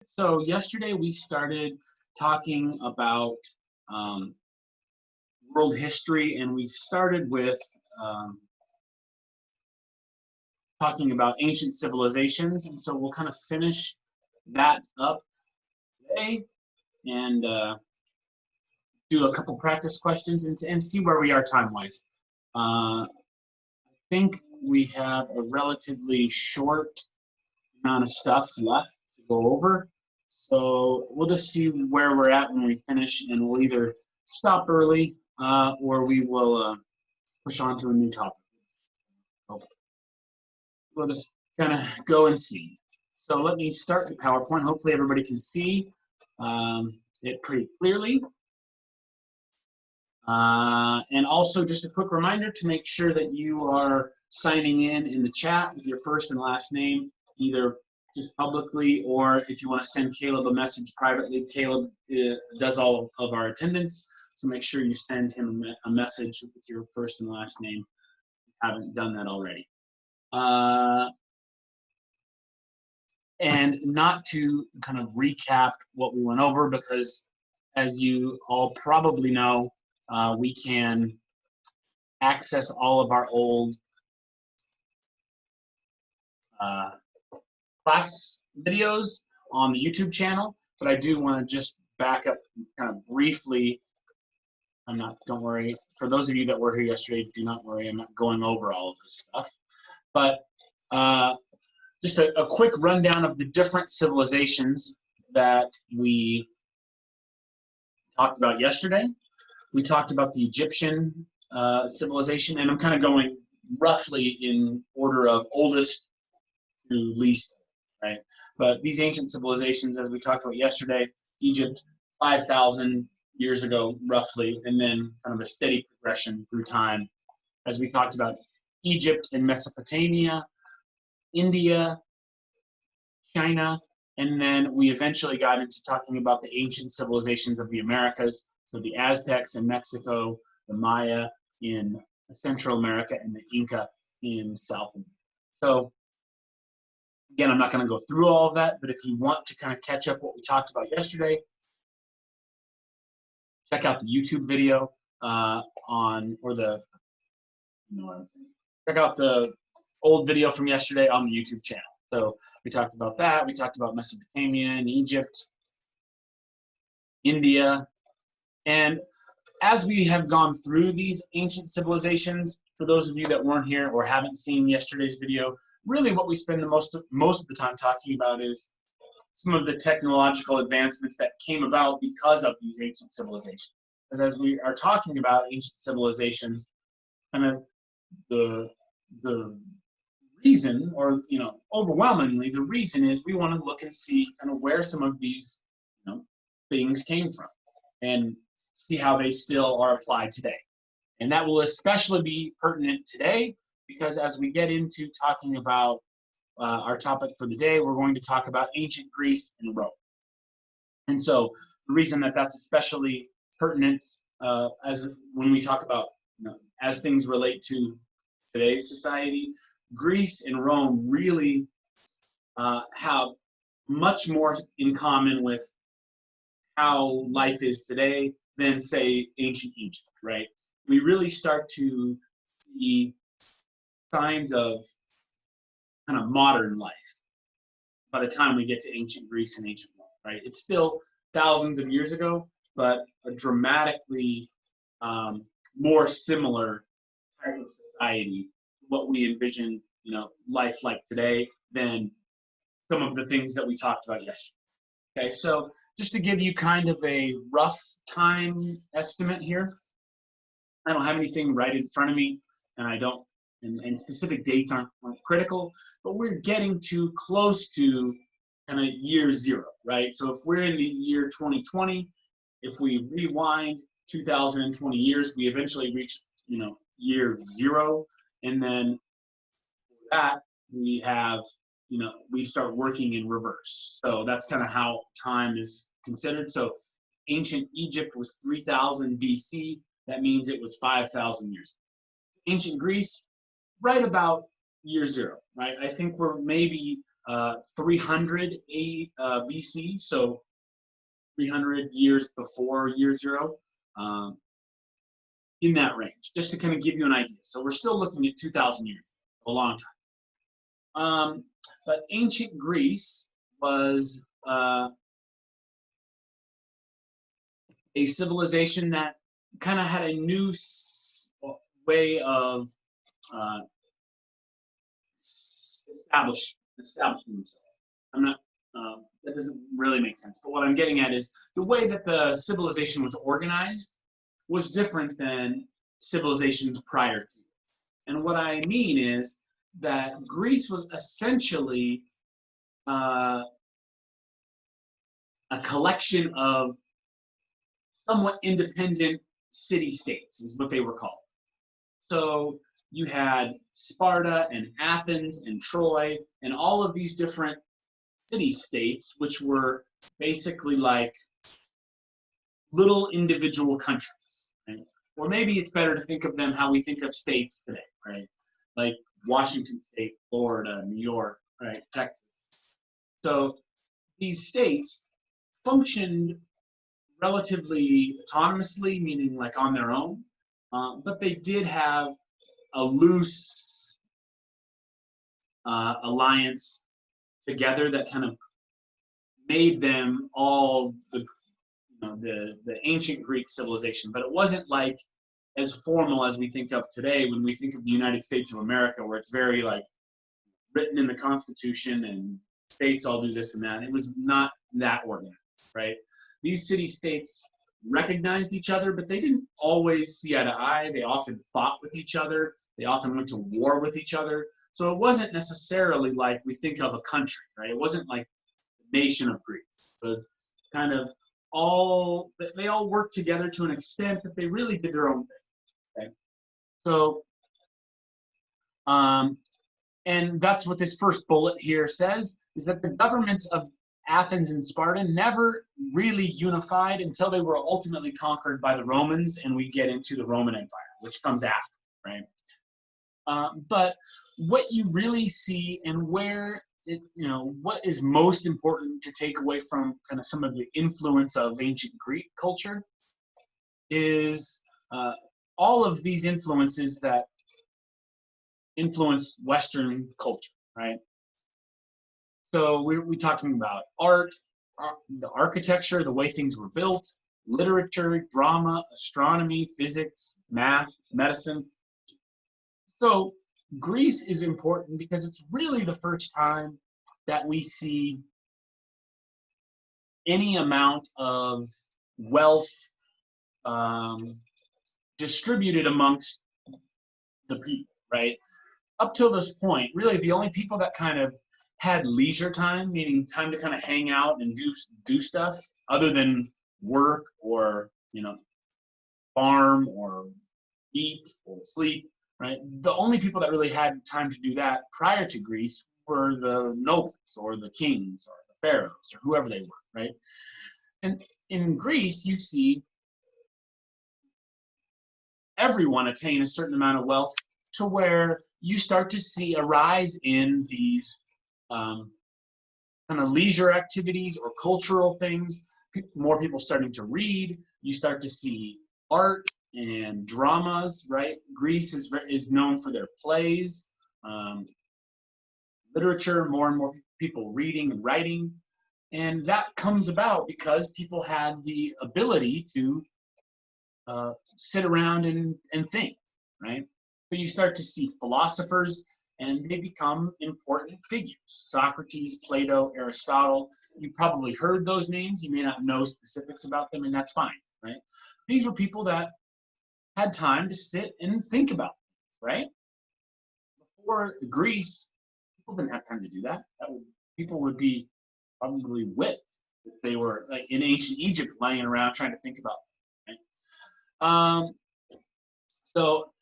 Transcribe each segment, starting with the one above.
So yesterday we started talking about um, world history, and we started with um, talking about ancient civilizations. And so we'll kind of finish that up today and do a couple practice questions and see where we are time-wise. I think we have a relatively short amount of stuff left to go over. So we'll just see where we're at when we finish, and we'll either stop early or we will push on to a new topic. We'll just kind of go and see. So let me start the PowerPoint. Hopefully everybody can see it pretty clearly. And also just a quick reminder to make sure that you are signing in the chat with your first and last name, either just publicly, or if you want to send Caleb a message privately. Caleb does all of our attendance, so make sure you send him a message with your first and last name if you haven't done that already. And not to kind of recap what we went over, because as you all probably know, we can access all of our old class videos on the YouTube channel, but I do want to just back up kind of briefly. Don't worry. For those of you that were here yesterday, do not worry. I'm not going over all of this stuff. But just a quick rundown of the different civilizations that we talked about yesterday. We talked about the Egyptian civilization, and I'm kind of going roughly in order of oldest to least, right? But these ancient civilizations, as we talked about yesterday, Egypt, 5,000 years ago, roughly, and then kind of a steady progression through time. As we talked about Egypt and Mesopotamia, India, China, and then we eventually got into talking about the ancient civilizations of the Americas, so the Aztecs in Mexico, the Maya in Central America, and the Inca in South America. So again, I'm not going to go through all of that, but if you want to kind of catch up what we talked about yesterday, check out the YouTube video check out the old video from yesterday on the YouTube channel. So we talked about that. We talked about Mesopotamia and Egypt, India. And as we have gone through these ancient civilizations, for those of you that weren't here or haven't seen yesterday's video, really what we spend the most of the time talking about is some of the technological advancements that came about because of these ancient civilizations. Because as we are talking about ancient civilizations, kind of the reason, or overwhelmingly the reason, is we want to look and see kind of where some of these things came from and see how they still are applied today. And that will especially be pertinent today, because as we get into talking about our topic for the day, we're going to talk about ancient Greece and Rome. And so the reason that that's especially pertinent as when we talk about as things relate to today's society, Greece and Rome really have much more in common with how life is today than, say, ancient Egypt, right? We really start to see signs of kind of modern life by the time we get to ancient Greece and ancient Rome, right? It's still thousands of years ago, but a dramatically more similar type of society, what we envision, life like today, than some of the things that we talked about yesterday. Okay, so just to give you kind of a rough time estimate here, I don't have anything right in front of me, and specific dates aren't critical, but we're getting too close to kind of year zero, right? So if we're in the year 2020, if we rewind 2020 years, we eventually reach, year zero, and then that we have, we start working in reverse. So that's kind of how time is considered. So ancient Egypt was 3000 BC. That means it was 5,000 years. Ancient Greece, right about year zero, right? I think we're maybe 300 BC, so 300 years before year zero, in that range, just to kind of give you an idea. So we're still looking at 2,000 years, a long time. But ancient Greece was a civilization that kind of had a new way of establishing themselves. I'm not. That doesn't really make sense. But what I'm getting at is the way that the civilization was organized was different than civilizations prior to it. And what I mean is that Greece was essentially a collection of somewhat independent city-states, is what they were called. So you had Sparta and Athens and Troy and all of these different city-states, which were basically like little individual countries. Right? Or maybe it's better to think of them how we think of states today, right? Like Washington State, Florida, New York, right? Texas. So these states functioned relatively autonomously, meaning like on their own, but they did have a loose alliance together that kind of made them all the ancient Greek civilization. But it wasn't like as formal as we think of today when we think of the United States of America, where it's very like written in the Constitution and states all do this and that. It was not that organized, right? These city-states recognized each other, but they didn't always see eye to eye. They often fought with each other. They often went to war with each other. So it wasn't necessarily like we think of a country, right? It wasn't like the nation of Greece. It was kind of they all worked together to an extent, but they really did their own thing. Okay? So, and that's what this first bullet here says, is that the governments of Athens and Sparta never really unified until they were ultimately conquered by the Romans, and we get into the Roman Empire, which comes after, right? But what you really see and where what is most important to take away from kind of some of the influence of ancient Greek culture is all of these influences that influence Western culture, right? So we're talking about art, the architecture, the way things were built, literature, drama, astronomy, physics, math, medicine. So Greece is important because it's really the first time that we see any amount of wealth distributed amongst the people, right? Up till this point, really the only people that kind of had leisure time, meaning time to kind of hang out and do stuff other than work or farm or eat or sleep, right? The only people that really had time to do that prior to Greece were the nobles or the kings or the pharaohs or whoever they were, right? And in Greece, you see everyone attain a certain amount of wealth to where you start to see a rise in these kind of leisure activities or cultural things. More people starting to read. You start to see art and dramas, right? Greece is known for their plays, literature, more and more people reading and writing. And that comes about because people had the ability to sit around and think, right? So you start to see philosophers, and they become important figures. Socrates, Plato, Aristotle. You probably heard those names. You may not know specifics about them, and that's fine, right? These were people that had time to sit and think about things, right? Before Greece, people didn't have time to do that. People would be probably whipped if they were like in ancient Egypt lying around trying to think about it, right? So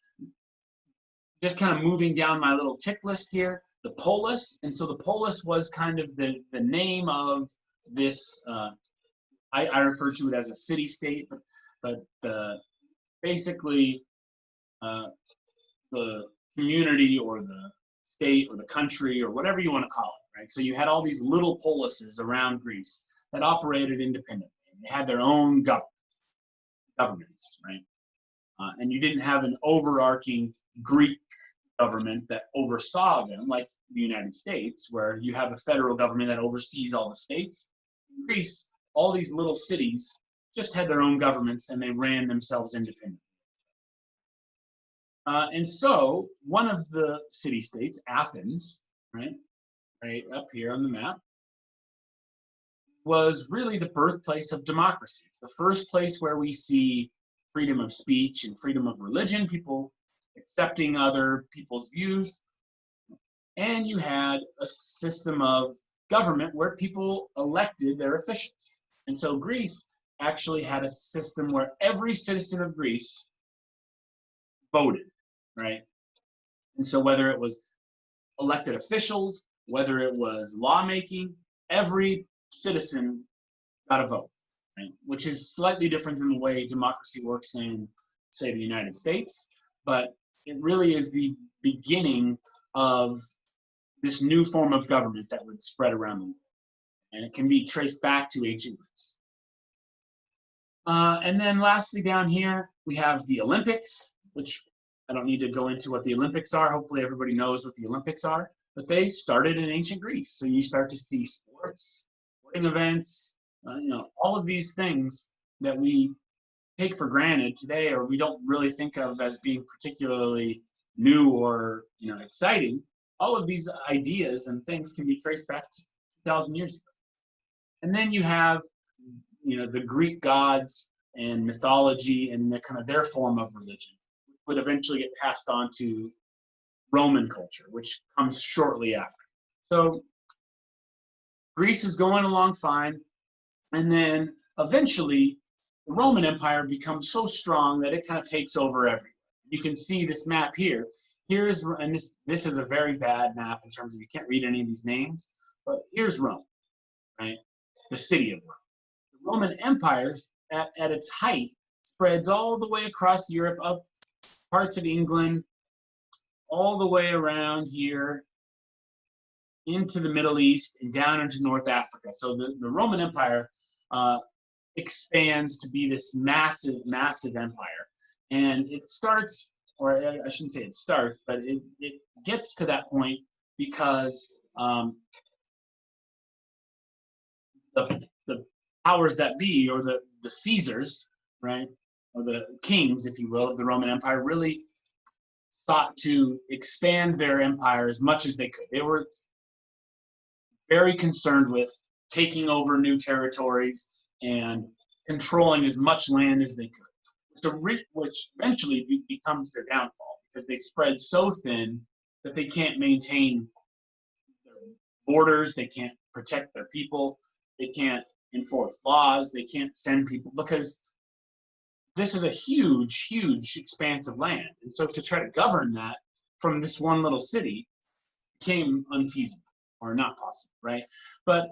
just kind of moving down my little tick list here, the polis. And so the polis was kind of the name of this, I refer to it as a city-state, but basically the community or the state or the country or whatever you want to call it, right? So you had all these little polises around Greece that operated independently. They had their own governments, right? And you didn't have an overarching Greek government that oversaw them, like the United States, where you have a federal government that oversees all the states. In Greece, all these little cities just had their own governments and they ran themselves independently. And so one of the city-states, Athens, right up here on the map, was really the birthplace of democracy. It's the first place where we see freedom of speech and freedom of religion, people accepting other people's views. And you had a system of government where people elected their officials. And so Greece actually had a system where every citizen of Greece voted, right? And so whether it was elected officials, whether it was lawmaking, every citizen got a vote, right? Which is slightly different than the way democracy works in, say, the United States, but it really is the beginning of this new form of government that would spread around the world. And it can be traced back to ancient Greece. And then lastly down here, we have the Olympics, which I don't need to go into what the Olympics are. Hopefully everybody knows what the Olympics are, but they started in ancient Greece. So you start to see sporting events, all of these things that we take for granted today, or we don't really think of as being particularly new or exciting. All of these ideas and things can be traced back to 2,000 years ago. And then you have the Greek gods and mythology and their form of religion would eventually get passed on to Roman culture, which comes shortly after. So Greece is going along fine, and then eventually the Roman Empire becomes so strong that it kind of takes over everything. You can see this map here. This is a very bad map in terms of you can't read any of these names, but here's Rome, right? The city of Rome. The Roman Empire, at its height, spreads all the way across Europe, up parts of England, all the way around here into the Middle East and down into North Africa. So the Roman Empire expands to be this massive, massive empire. And it starts, or I shouldn't say it starts, but it gets to that point because the powers that be, or the Caesars, right, or the kings, if you will, of the Roman Empire, really sought to expand their empire as much as they could. They were very concerned with taking over new territories and controlling as much land as they could, which eventually becomes their downfall because they spread so thin that they can't maintain their borders, they can't protect their people, they can't enforce laws, they can't send people, because this is a huge, huge expanse of land. And so to try to govern that from this one little city became unfeasible or not possible, right? But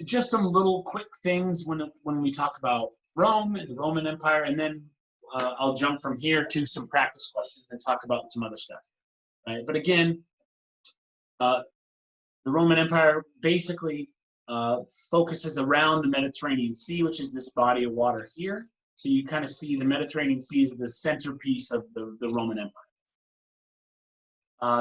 just some little quick things when we talk about Rome and the Roman Empire, and then I'll jump from here to some practice questions and talk about some other stuff, right? But again, the Roman Empire basically focuses around the Mediterranean Sea, which is this body of water here. So you kind of see the Mediterranean Sea is the centerpiece of the Roman Empire.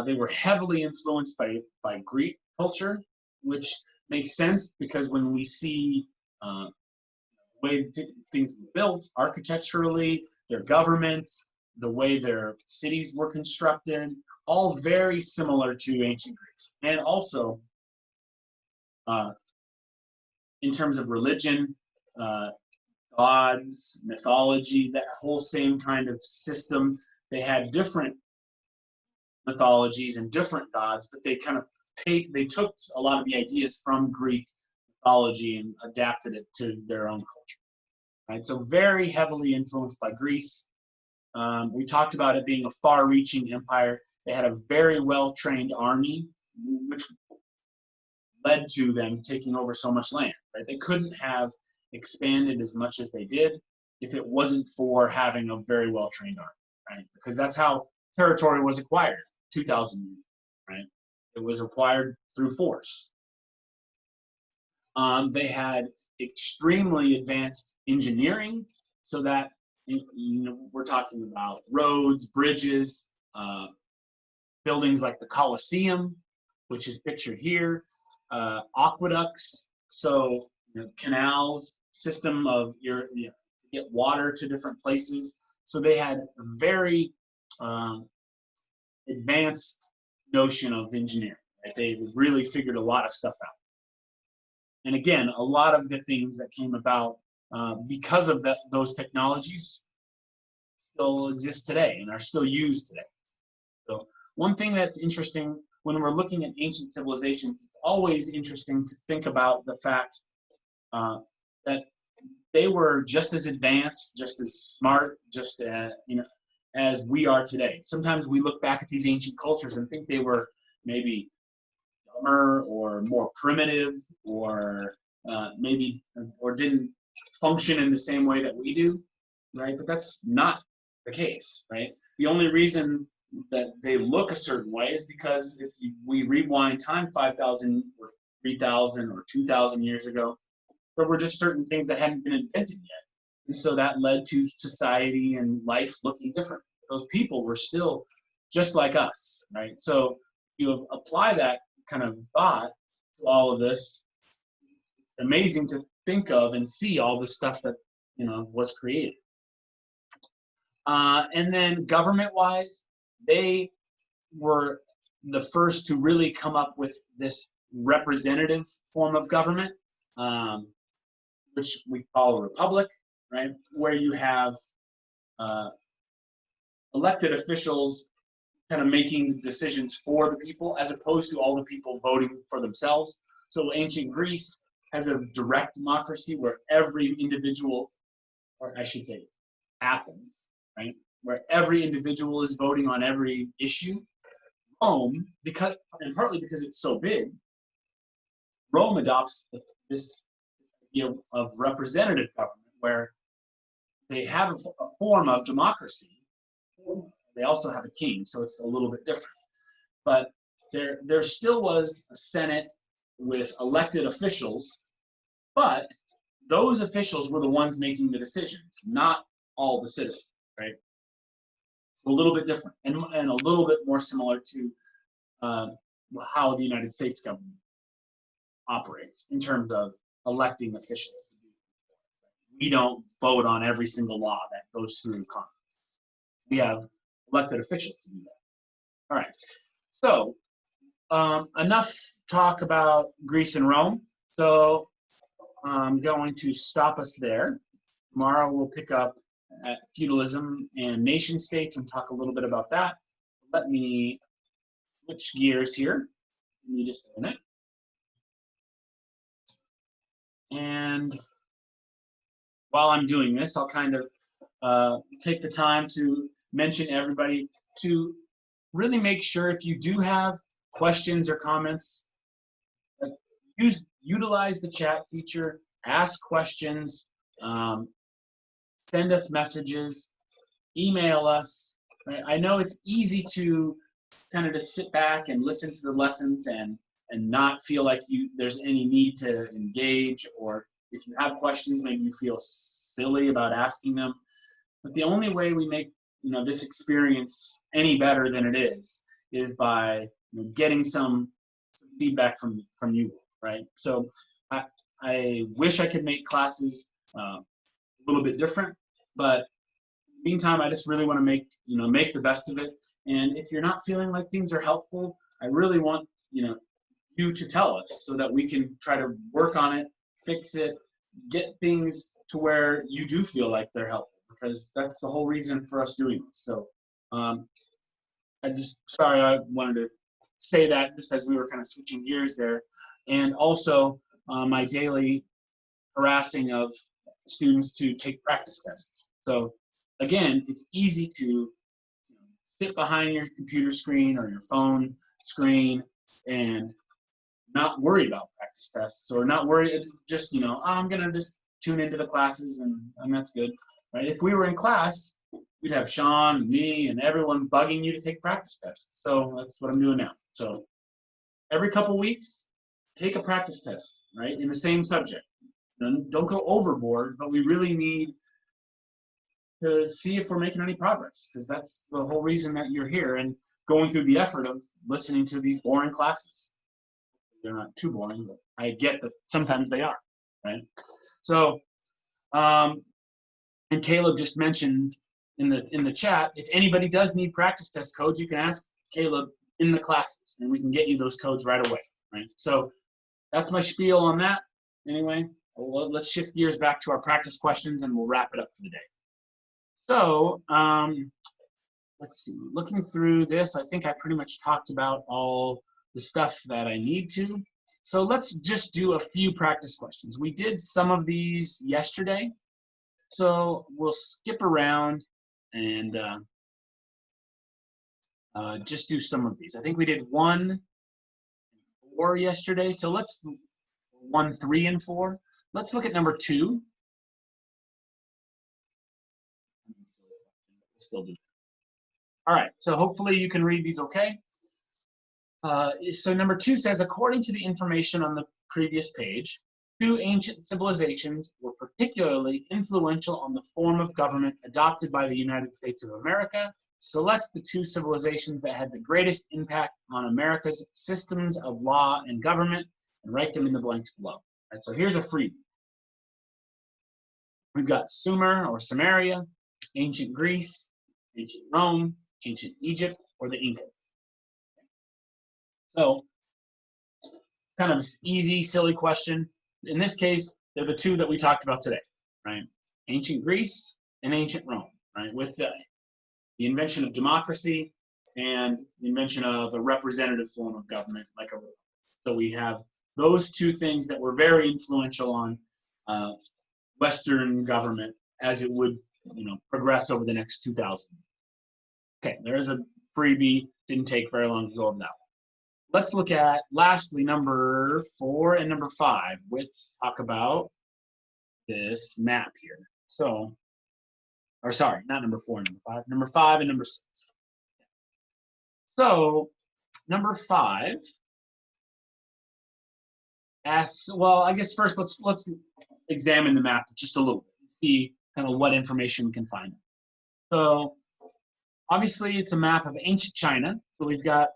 They were heavily influenced by Greek culture, which makes sense because when we see the way things were built architecturally, their governments, the way their cities were constructed, all very similar to ancient Greece. And also, in terms of religion, gods, mythology, that whole same kind of system. They had different mythologies and different gods, but they took a lot of the ideas from Greek mythology and adapted it to their own culture. Right? So very heavily influenced by Greece. We talked about it being a far-reaching empire. They had a very well-trained army, which led to them taking over so much land. Right? They couldn't have expanded as much as they did if it wasn't for having a very well-trained army, right? Because that's how territory was acquired 2,000 years, right? It was acquired through force. They had extremely advanced engineering, so that we're talking about roads, bridges, buildings like the Colosseum, which is pictured here, aqueducts, so canals, system of get water to different places. So they had a very advanced notion of engineering. Right? They really figured a lot of stuff out. And again, a lot of the things that came about because of those technologies still exist today and are still used today. So one thing that's interesting when we're looking at ancient civilizations, it's always interesting to think about the fact that they were just as advanced, just as smart, just as we are today. Sometimes we look back at these ancient cultures and think they were maybe dumber or more primitive, or didn't function in the same way that we do, right? But that's not the case, right? The only reason that they look a certain way is because if we rewind time 5,000 or 3,000 or 2,000 years ago, there were just certain things that hadn't been invented yet. And so that led to society and life looking different. Those people were still just like us, right? So you apply that kind of thought to all of this. It's amazing to think of and see all the stuff that was created. And then government-wise, they were the first to really come up with this representative form of government, which we call a republic, right? Where you have elected officials kind of making decisions for the people, as opposed to all the people voting for themselves. So ancient Greece has a direct democracy where every individual, or I should say Athens, right? Where every individual is voting on every issue. Rome, and partly because it's so big, Rome adopts this idea of representative government, where they have a form of democracy. They also have a king, so it's a little bit different. But there still was a Senate with elected officials, but those officials were the ones making the decisions, not all the citizens, right? A little bit different, and a little bit more similar to how the United States government operates in terms of electing officials. We don't vote on every single law that goes through Congress. We have elected officials to do that. All right. So enough talk about Greece and Rome. So I'm going to stop us there. Tomorrow we'll pick up at feudalism and nation states and talk a little bit about that. Let me switch gears here. Give me just a minute. And while I'm doing this, I'll kind of take the time to mention everybody to really make sure, if you do have questions or comments, utilize the chat feature, ask questions, send us messages, email us. Right? I know it's easy to kind of just sit back and listen to the lessons and not feel like there's any need to engage, or if you have questions, maybe you feel silly about asking them. But the only way we make this experience any better than it is by getting some feedback from you, right? So I wish I could make classes a little bit different, but meantime, I just really want to make the best of it. And if you're not feeling like things are helpful, I really want you to tell us so that we can try to work on it, fix it, get things to where you do feel like they're helpful, because that's the whole reason for us doing this. So I wanted to say that just as we were kind of switching gears there. And also my daily harassing of students to take practice tests. So again, it's easy to sit behind your computer screen or your phone screen and not worry about practice tests, or not worry, just, I'm going to just tune into the classes and that's good, right? If we were in class, we'd have Sean, me, and everyone bugging you to take practice tests. So that's what I'm doing now. So every couple weeks, take a practice test, right, in the same subject. Don't go overboard, but we really need to see if we're making any progress, because that's the whole reason that you're here and going through the effort of listening to these boring classes. They're not too boring, but I get that sometimes they are, right? So, and Caleb just mentioned in the chat, if anybody does need practice test codes, you can ask Caleb in the classes, and we can get you those codes right away, right? So that's my spiel on that. Anyway, let's shift gears back to our practice questions, and we'll wrap it up for the day. So let's see. Looking through this, I think I pretty much talked about all the stuff that I need to. So let's just do a few practice questions. We did some of these yesterday, so we'll skip around and just do some of these. I think we did 1, 4 yesterday, so let's 1, 3, and 4. Let's look at number 2. Still do. All right, so hopefully you can read these okay. So number 2 says, according to the information on the previous page, 2 ancient civilizations were particularly influential on the form of government adopted by the United States of America. Select the 2 civilizations that had the greatest impact on America's systems of law and government and write them in the blanks below. All right, so here's a freebie. We've got Sumer or Samaria, ancient Greece, ancient Rome, ancient Egypt, or the Incas. So, kind of easy, silly question. In this case, they're the 2 that we talked about today, right? Ancient Greece and ancient Rome, right? With the invention of democracy and the invention of a representative form of government, like a. So we have those 2 things that were very influential on Western government as it would, progress over the next 2,000. Okay, there's a freebie. Didn't take very long to go over that one. Let's look at, lastly, number 4 and number 5. Let's talk about this map here. So, or sorry, not number 4 and number 5. Number 5 and number 6. So, number 5 asks, well, I guess first let's examine the map just a little bit and see kind of what information we can find. So, obviously, it's a map of ancient China. So we've got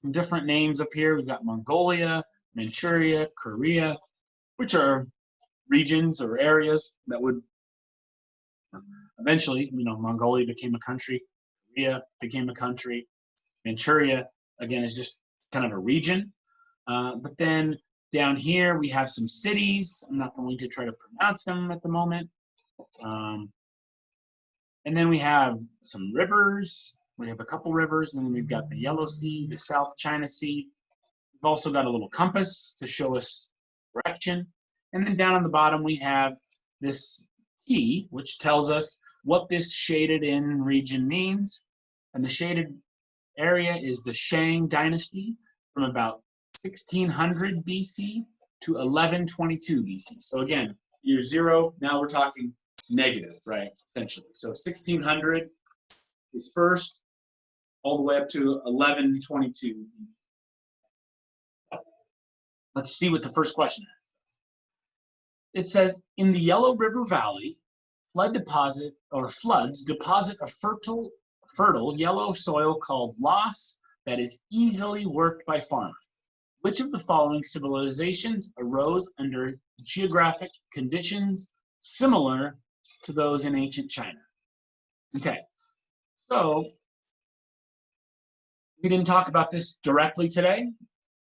different names up here. We've got Mongolia, Manchuria, Korea, which are regions or areas that would eventually, Mongolia became a country, Korea became a country, Manchuria, again, is just kind of a region. But then down here, we have some cities. I'm not going to try to pronounce them at the moment. And then we have some rivers. We have a couple rivers, and then we've got the Yellow Sea, the South China Sea. We've also got a little compass to show us direction. And then down on the bottom, we have this key, which tells us what this shaded in region means. And the shaded area is the Shang Dynasty from about 1600 BC to 1122 BC. So again, year 0, now we're talking negative, right, essentially. So 1600 is first, all the way up to 1122. Let's see what the first question is. It says, in the Yellow River Valley, floods deposit a fertile yellow soil called loess that is easily worked by farmers. Which of the following civilizations arose under geographic conditions similar to those in ancient China? Okay, so we didn't talk about this directly today.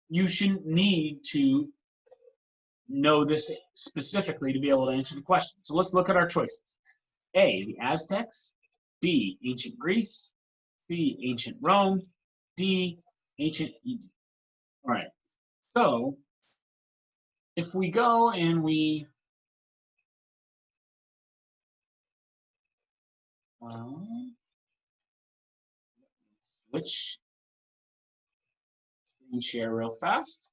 You shouldn't need to know this specifically to be able to answer the question. So let's look at our choices. A, the Aztecs. B, ancient Greece. C, ancient Rome. D, ancient Egypt. All right, so if we go and we switch screen share real fast.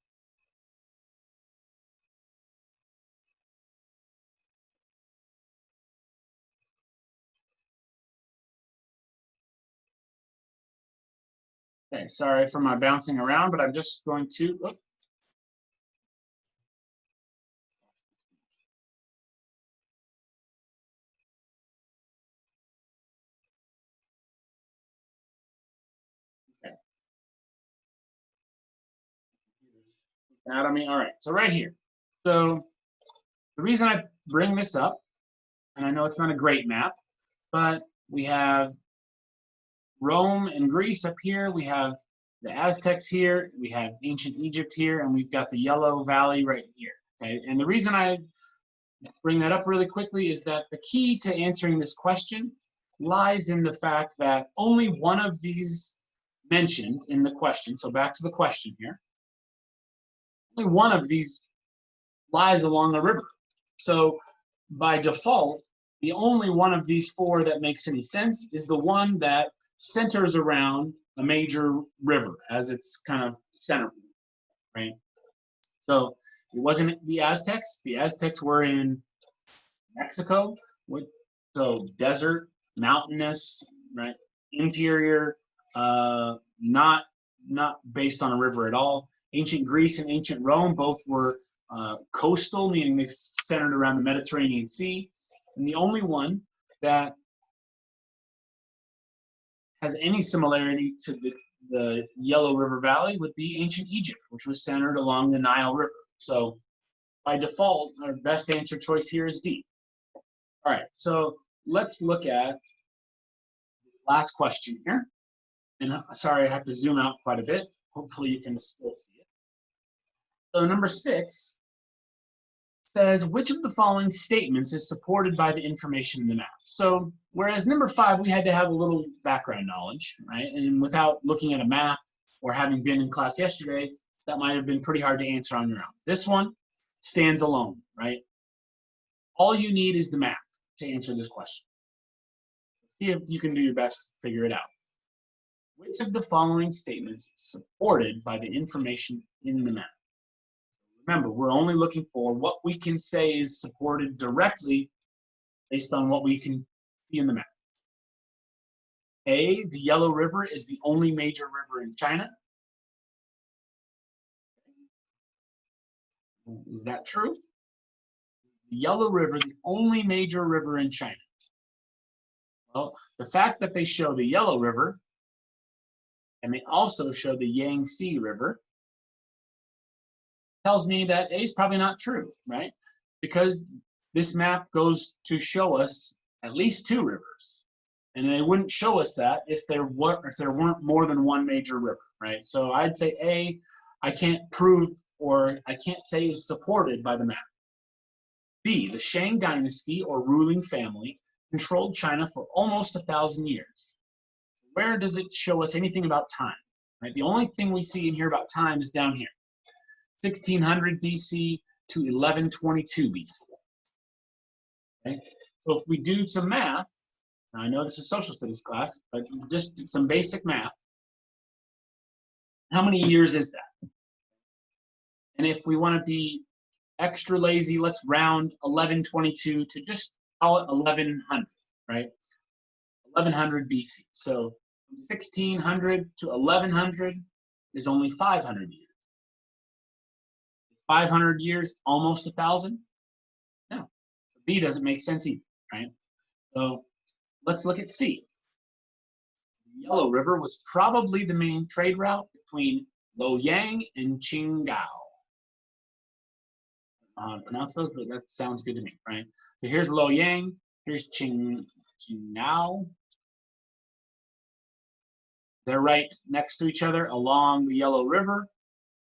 Okay, sorry for my bouncing around, but I'm just going to, okay, out on me. All right, so right here. So the reason I bring this up, and I know it's not a great map, but we have Rome and Greece up here. We have the Aztecs here. We have ancient Egypt here, and we've got the Yellow Valley right here. Okay, and the reason I bring that up really quickly is that the key to answering this question lies in the fact that only one of these mentioned in the question, so back to the question here, only one of these lies along the river. So by default, the only one of these four that makes any sense is the one that centers around a major river as its kind of center, right? So it wasn't the Aztecs. The Aztecs were in Mexico, so desert, mountainous, right? Interior, not based on a river at all. Ancient Greece and ancient Rome both were coastal, meaning they centered around the Mediterranean Sea. And the only one that has any similarity to the Yellow River Valley would be ancient Egypt, which was centered along the Nile River. So by default, our best answer choice here is D. All right, so let's look at this last question here. And sorry, I have to zoom out quite a bit. Hopefully you can still see it. So number 6 says, which of the following statements is supported by the information in the map? So whereas number 5, we had to have a little background knowledge, right? And without looking at a map or having been in class yesterday, that might have been pretty hard to answer on your own. This one stands alone, right? All you need is the map to answer this question. See if you can do your best to figure it out. Which of the following statements is supported by the information in the map? Remember, we're only looking for what we can say is supported directly based on what we can see in the map. A, the Yellow River is the only major river in China. Is that true? The Yellow River, the only major river in China. Well, the fact that they show the Yellow River and they also show the Yangtze River tells me that A is probably not true, right? Because this map goes to show us at least 2 rivers. And they wouldn't show us that if there weren't more than one major river, right? So I'd say A, I can't prove or I can't say is supported by the map. B, the Shang dynasty or ruling family controlled China for almost 1,000 years. Where does it show us anything about time? Right? The only thing we see in here about time is down here, 1600 BC to 1122 BC. Okay? So if we do some math, now I know this is social studies class, but just some basic math, how many years is that? And if we want to be extra lazy, let's round 1122 to just call it 1100, right? 1100 BC. So from 1600 to 1100 is only 500 years. 500 years, almost 1,000? No. B doesn't make sense either, right? So let's look at C. The Yellow River was probably the main trade route between Luoyang and Qingdao. Pronounce those, but that sounds good to me, right? So here's Luoyang, here's Qingdao. They're right next to each other along the Yellow River.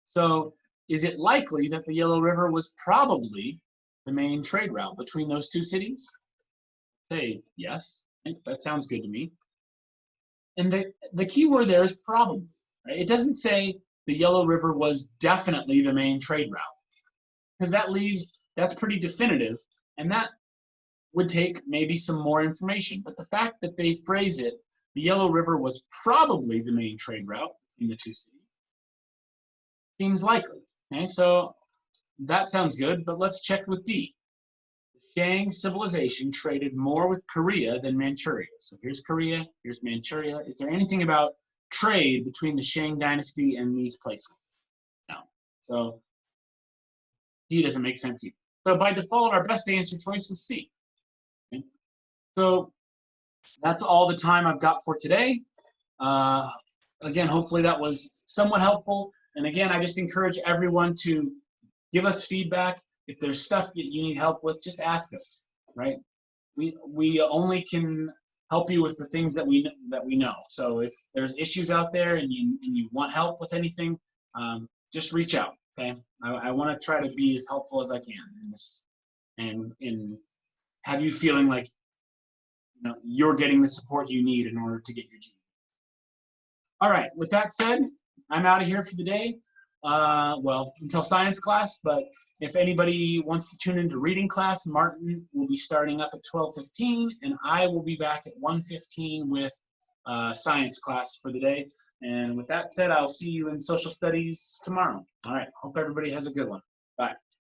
So is it likely that the Yellow River was probably the main trade route between those 2 cities? Say yes. That sounds good to me. And the key word there is probably. Right? It doesn't say the Yellow River was definitely the main trade route, because that's pretty definitive, and that would take maybe some more information. But the fact that they phrase it, the Yellow River was probably the main trade route in the 2 cities, seems likely. Okay, so that sounds good, but let's check with D. The Shang civilization traded more with Korea than Manchuria. So here's Korea, here's Manchuria. Is there anything about trade between the Shang dynasty and these places. No. So D doesn't make sense either. So by default, our best answer choice is C. Okay? So that's all the time I've got for today. Again, hopefully that was somewhat helpful. And again, I just encourage everyone to give us feedback. If there's stuff that you need help with, just ask us, right? We only can help you with the things that we know. So if there's issues out there and you want help with anything, just reach out. Okay, I want to try to be as helpful as I can in this, and have you feeling like you're getting the support you need in order to get your GED. All right. With that said, I'm out of here for the day. Well, until science class, but if anybody wants to tune into reading class, Martin will be starting up at 12:15, and I will be back at 1:15 with science class for the day. And with that said, I'll see you in social studies tomorrow. All right. Hope everybody has a good one.